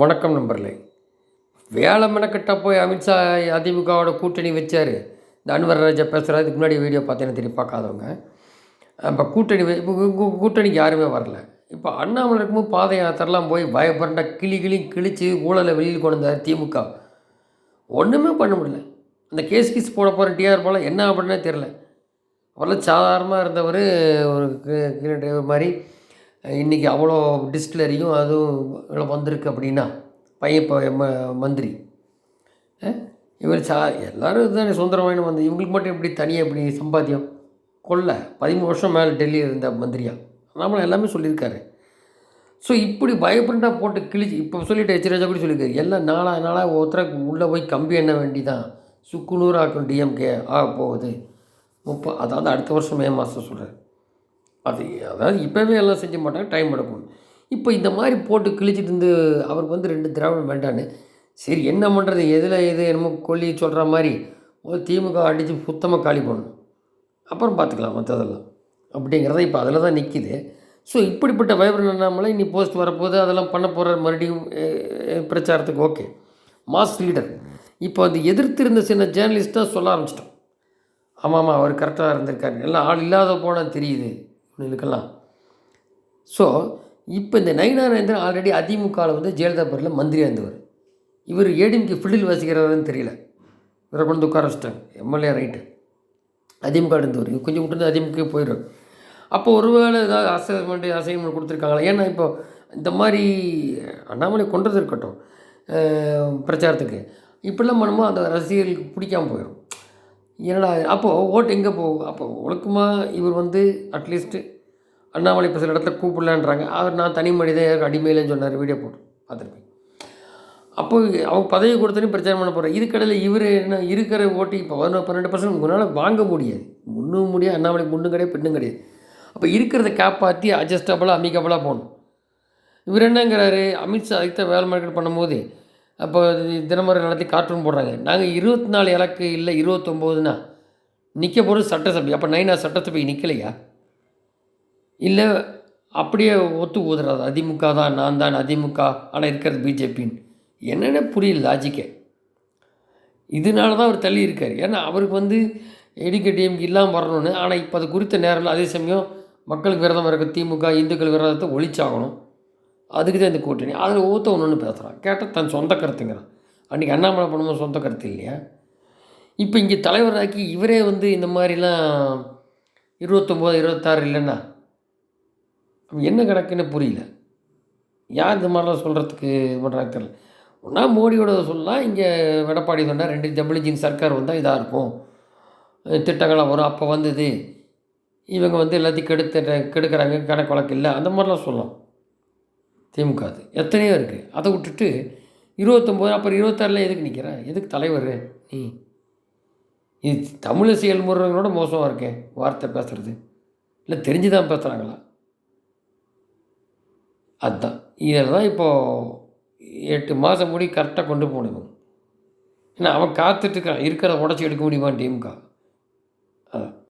வணக்கம் நண்பர்களே. வேலை மெனக்கெட்டா போய் அமித்ஷா அதிமுகவோட கூட்டணி வச்சார். இந்த அன்வர் ராஜா பேசுகிறார். இதுக்கு முன்னாடி வீடியோ பார்த்தீங்கன்னா தெரியும் பார்க்காதவங்க. இப்போ கூட்டணி இப்போ கூட்டணிக்கு யாருமே வரல. இப்போ அண்ணாமலை இருக்கும்போது பாத யாத்திரைலாம் போய் பயப்பரண்டா கிளி கிழிச்சு ஊழலை வெளியில் கொண்டு வந்தார் திமுக. ஒன்றுமே பண்ண முடியல. அந்த கேஸ் போட போகிற டிஆர் போல என்ன பண்ணே தெரில. அவரெல்லாம் சாதாரணமாக இருந்தவர் ஒரு டிரைவர் மாதிரி இன்றைக்கி அவ்வளோ டிஸ்டிலரியும் அதுவும் இவ்வளோ வந்திருக்கு அப்படின்னா பையன் இப்போ மந்திரி இவர் எல்லோரும் இதுதானே சுதந்திரமான வந்து இவங்களுக்கு மட்டும் எப்படி தனியாக எப்படி சம்பாத்தியம் கொள்ள 13 வருஷம் மேலே டெல்லியில் இருந்த மந்திரியா நம்மளும் எல்லாமே சொல்லியிருக்காரு. ஸோ இப்படி பயப்படாக போட்டு கிழிச்சு இப்போ சொல்லிட்டு எச்ராஜா கூட சொல்லியிருக்காரு. எல்லாம் நாளாக ஒருத்தருக்கு உள்ளே போய் கம்பி எண்ண வேண்டி தான் சுக்குநூறு ஆக்கும் டிஎம்கே ஆக போகுது அதாவது அடுத்த வருஷம் மே மாதம் சொல்கிறார். அதாவது இப்போவே எல்லாம் செஞ்ச மாட்டாங்க, டைம் எடுக்கும். இப்போ இந்த மாதிரி போட்டு கிழிச்சிட்டு இருந்து அவருக்கு வந்து 2 திராவிடம் வேண்டான்னு சரி என்ன பண்ணுறது எது என்னமோ கொல்லி சொல்கிற மாதிரி திமுக அடித்து சுத்தமாக காலி பண்ணணும், அப்புறம் பார்த்துக்கலாம் மற்றதெல்லாம் அப்படிங்கிறத இப்போ அதில் தான் நிற்கிது. ஸோ இப்படிப்பட்ட வைப்ரன் அண்ணாமலை இனி போஸ்ட் வரப்போகுது, அதெல்லாம் பண்ண போகிற மறுபடியும் பிரச்சாரத்துக்கு ஓகே மாஸ் லீடர். இப்போ அந்த எதிர்த்து இருந்த சின்ன ஜேர்னலிஸ்ட்டாக சொல்ல ஆரம்பிச்சிட்டோம். ஆமாம் அவர் கரெக்டாக இருந்திருக்காரு, எல்லாம் ஆள் இல்லாத போனால் தெரியுது இதுக்கெல்லாம். ஸோ இப்போ இந்த நயினாரேந்திரன் ஆல்ரெடி அதிமுகவில் வந்து ஜெயலலிதா பேரில் மந்திரியாக இருந்தவர். இவர் ஏடிஎம்கே ஃபீல்டில் வசிக்கிறாருன்னு தெரியல, இவரை கொண்டு உட்கார வச்சிட்டாங்க எம்எல்ஏ ரைட்டு. அதிமுக இருந்தவர் கொஞ்சம் விட்டு அதிமுக போயிடும். அப்போ ஒருவேளை ஏதாவது அசைன்மெண்ட் கொடுத்துருக்காங்களா? ஏன்னா இப்போ இந்த மாதிரி அண்ணாமலை கொண்டது இருக்கட்டும் பிரச்சாரத்துக்கு இப்படிலாம் பண்ணும்போது அந்த ரசிகர்களுக்கு பிடிக்காமல் போயிடும். என்னடா அப்போது ஓட்டு எங்கே போகும்? அப்போ ஒழுக்கமாக இவர் வந்து அட்லீஸ்ட்டு அண்ணாமலை இப்போ சில இடத்துல கூப்பிடலான்றாங்க. அவர் நான் தனி மனிதன் அடிமையிலன்னு சொன்னார், வீடியோ போட்டு பார்த்துருப்பேன். அப்போ அவங்க பதவி கொடுத்தோன்னே பிரச்சாரம் பண்ண போகிறார். இதுக்கடையில் இவர் என்ன இருக்கிற ஓட்டு இப்போ 12% உங்களால் வாங்க முடியாது. முன்னும் முடியாது, அண்ணாமலை முன்னும் கிடையாது பின்னும் கிடையாது. அப்போ இருக்கிறத காப்பாற்றி அட்ஜஸ்டபுளாக அமிக்கபுளாக போகணும். இவர் என்னங்கிறாரு, அமித்ஷா அதுக்கு வேலை மார்க்கெட் பண்ணும்போது அப்போ தினமரை நடத்தி கார்ட்டூன் போடுறாங்க. நாங்கள் 24 இலக்கு இல்லை 29னா நிற்க போகிறது சட்டசபை. அப்போ நைனா சட்டசபை நிற்கலையா? இல்லை அப்படியே ஒத்து ஊதுறாது அதிமுக தான், நான் தான் அதிமுக ஆனால் இருக்கிறது பிஜேபின்னு என்னென்ன புரியல லாஜிக்கே. இதனால தான் அவர் தள்ளி இருக்கார். ஏன்னா அவருக்கு வந்து டிஎம்கே இல்லாமல் வரணும்னு. ஆனால் இப்போ அது குறித்த நேரம் அதே சமயம் மக்களுக்கு விரதம் இருக்க திமுக இந்துக்கள் விரதத்தை ஒழிச்சாகணும், அதுக்கு தான் இந்த கூட்டணி. அதில் ஒன்று பேசுகிறான், கேட்டால் தன் சொந்த கருத்துங்கிறான். அன்றைக்கி அண்ணாமலை பண்ணும்போது சொந்த கருத்து இல்லையா? இப்போ இங்கே தலைவராக்கி இவரே வந்து இந்த மாதிரிலாம் 29 26 இல்லைன்னா என்ன கணக்குன்னு புரியல. யார் இந்த மாதிரிலாம் சொல்கிறதுக்கு இது பண்ணுறாங்க தெரியல. ஒன்றா மோடியோட சொல்லலாம், இங்கே எடப்பாடி சொன்னால் 2 டபுள் இன்ஜின் சர்க்கார் வந்தால் இதாக இருக்கும், திட்டங்கள்லாம் வரும். அப்போ வந்தது இவங்க வந்து எல்லாத்தையும் கெடுக்கிறாங்க, கணக்கு வழக்கு இல்லை, அந்த மாதிரிலாம் சொல்லலாம். திமுக அது எத்தனையோ இருக்குது. அதை விட்டுட்டு 29 அப்புறம் 26 எதுக்கு நிற்கிறேன்? எதுக்கு தலைவர் நீ? இது தமிழ் செயல்முறைகளோட மோசமாக இருக்கேன் வார்த்தை பேசுகிறது. இல்லை தெரிஞ்சு தான் பேசுகிறாங்களா? அதுதான் இதில் தான் இப்போது 8 மாதம் முடி கரெக்டாக கொண்டு போகணும். ஏன்னா அவன் காத்துட்ருக்கான், இருக்கிறத உடச்சி எடுக்க முடியுமா திமுக? அதான்